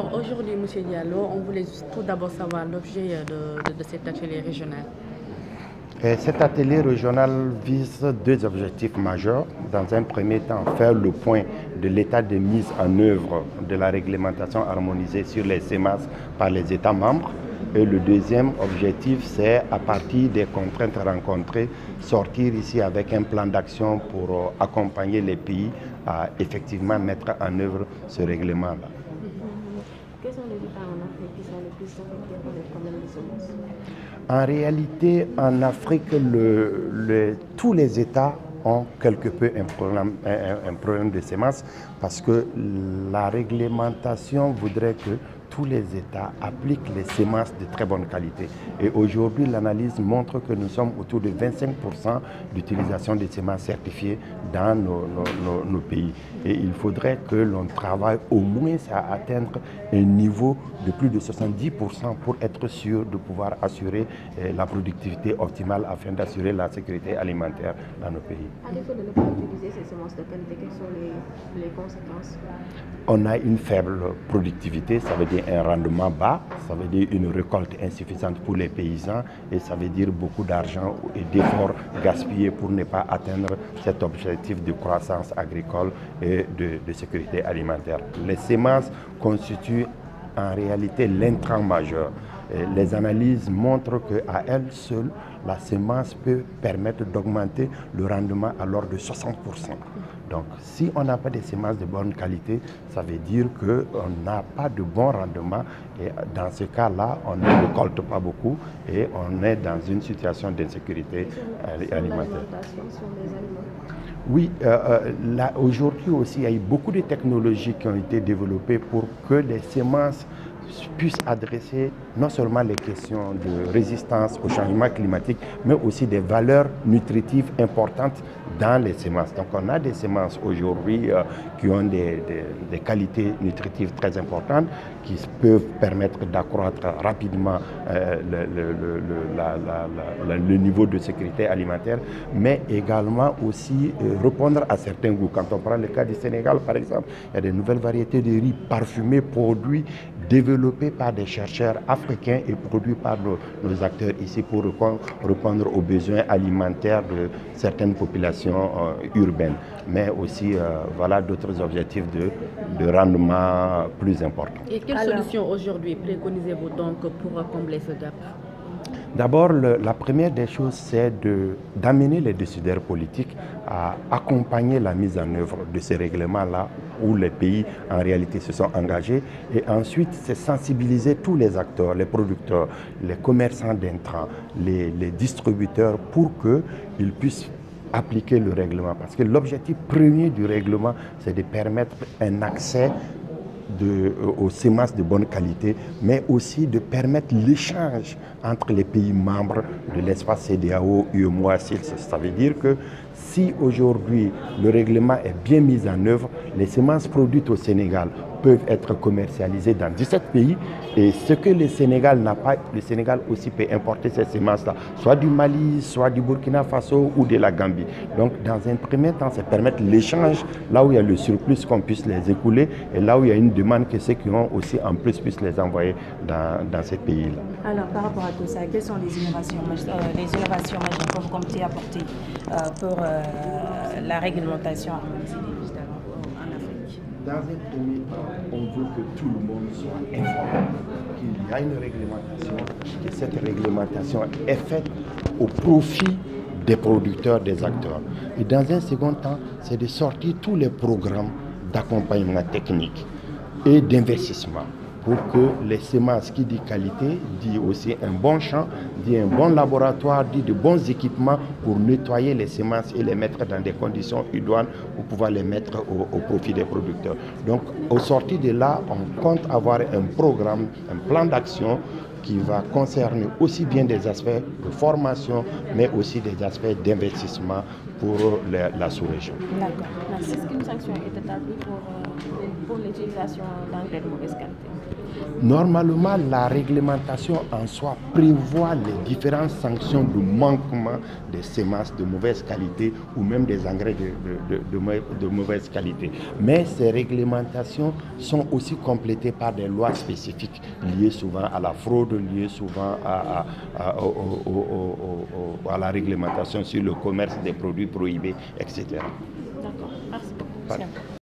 Alors aujourd'hui, M. Diallo, on voulait tout d'abord savoir l'objet de cet atelier régional. Cet atelier régional vise deux objectifs majeurs. Dans un premier temps, faire le point de l'état de mise en œuvre de la réglementation harmonisée sur les semences par les États membres. Et le deuxième objectif, c'est à partir des contraintes rencontrées, sortir ici avec un plan d'action pour accompagner les pays à effectivement mettre en œuvre ce règlement-là. Quels sont les États en Afrique qui sont les plus affectés par les problèmes de semences? En réalité, en Afrique, tous les États ont quelque peu un problème de semences parce que la réglementation voudrait que tous les États appliquent les semences de très bonne qualité. Et aujourd'hui, l'analyse montre que nous sommes autour de 25% d'utilisation des semences certifiées dans nos pays. Et il faudrait que l'on travaille au moins à atteindre un niveau de plus de 70% pour être sûr de pouvoir assurer la productivité optimale afin d'assurer la sécurité alimentaire dans nos pays. À défaut de ne pas utiliser ces semences de qualité, quelles sont les conséquences? On a une faible productivité, ça veut dire un rendement bas, ça veut dire une récolte insuffisante pour les paysans et ça veut dire beaucoup d'argent et d'efforts gaspillés pour ne pas atteindre cet objectif de croissance agricole et de sécurité alimentaire. Les semences constituent en réalité l'intrant majeur. Les analyses montrent qu'à elle seule, la semence peut permettre d'augmenter le rendement à l'ordre de 60%. Donc, si on n'a pas de semences de bonne qualité, ça veut dire qu'on n'a pas de bon rendement. Et dans ce cas-là, on ne récolte pas beaucoup et on est dans une situation d'insécurité alimentaire. Oui, aujourd'hui aussi, il y a eu beaucoup de technologies qui ont été développées pour que les semences puissent adresser non seulement les questions de résistance au changement climatique, mais aussi des valeurs nutritives importantes dans les semences. Donc on a des semences aujourd'hui qui ont des qualités nutritives très importantes, qui peuvent permettre d'accroître rapidement le niveau de sécurité alimentaire, mais également aussi répondre à certains goûts. Quand on prend le cas du Sénégal, par exemple, il y a de nouvelles variétés de riz parfumés, produits développés par des chercheurs africains et produits par nos acteurs ici pour répondre aux besoins alimentaires de certaines populations urbaines, mais aussi voilà, d'autres objectifs de rendement plus importants. Et quelles solutions aujourd'hui préconisez-vous donc pour combler ce gap? D'abord, la première des choses, c'est d'amener les décideurs politiques à accompagner la mise en œuvre de ces règlements-là où les pays en réalité se sont engagés. Et ensuite, c'est sensibiliser tous les acteurs, les producteurs, les commerçants d'intrants, les distributeurs pour qu'ils puissent appliquer le règlement. Parce que l'objectif premier du règlement, c'est de permettre un accès aux semences de bonne qualité, mais aussi de permettre l'échange entre les pays membres de l'espace CEDEAO, UEMOA, SILS. Ça veut dire que si aujourd'hui le règlement est bien mis en œuvre, les semences produites au Sénégal peuvent être commercialisées dans 17 pays et ce que le Sénégal n'a pas, le Sénégal aussi peut importer ces semences-là, soit du Mali, soit du Burkina Faso ou de la Gambie. Donc dans un premier temps, c'est permettre l'échange, là où il y a le surplus qu'on puisse les écouler et là où il y a une demande que ceux qui ont aussi en plus puissent les envoyer dans ces pays-là. Alors par rapport à tout ça, quelles sont les innovations majeures que vous comptez apporter pour la réglementation harmonisée en Afrique? Dans un premier temps, on veut que tout le monde soit informé qu'il y a une réglementation, que cette réglementation est faite au profit des producteurs, des acteurs. Et dans un second temps, c'est de sortir tous les programmes d'accompagnement technique et d'investissement pour que les semences qui dit qualité, dit aussi un bon champ, dit un bon laboratoire, dit de bons équipements pour nettoyer les semences et les mettre dans des conditions idoines pour pouvoir les mettre au profit des producteurs. Donc au sortir de là, on compte avoir un programme, un plan d'action qui va concerner aussi bien des aspects de formation, mais aussi des aspects d'investissement pour la sous-région. D'accord. Est-ce qu'une sanction est établie pour pour l'utilisation d'engrais de mauvaise qualité? Normalement, la réglementation en soi prévoit les différentes sanctions de manquement des semences de mauvaise qualité ou même des engrais de mauvaise qualité. Mais ces réglementations sont aussi complétées par des lois spécifiques liées souvent à la fraude, liées souvent à la réglementation sur le commerce des produits prohibés, etc. D'accord, merci beaucoup.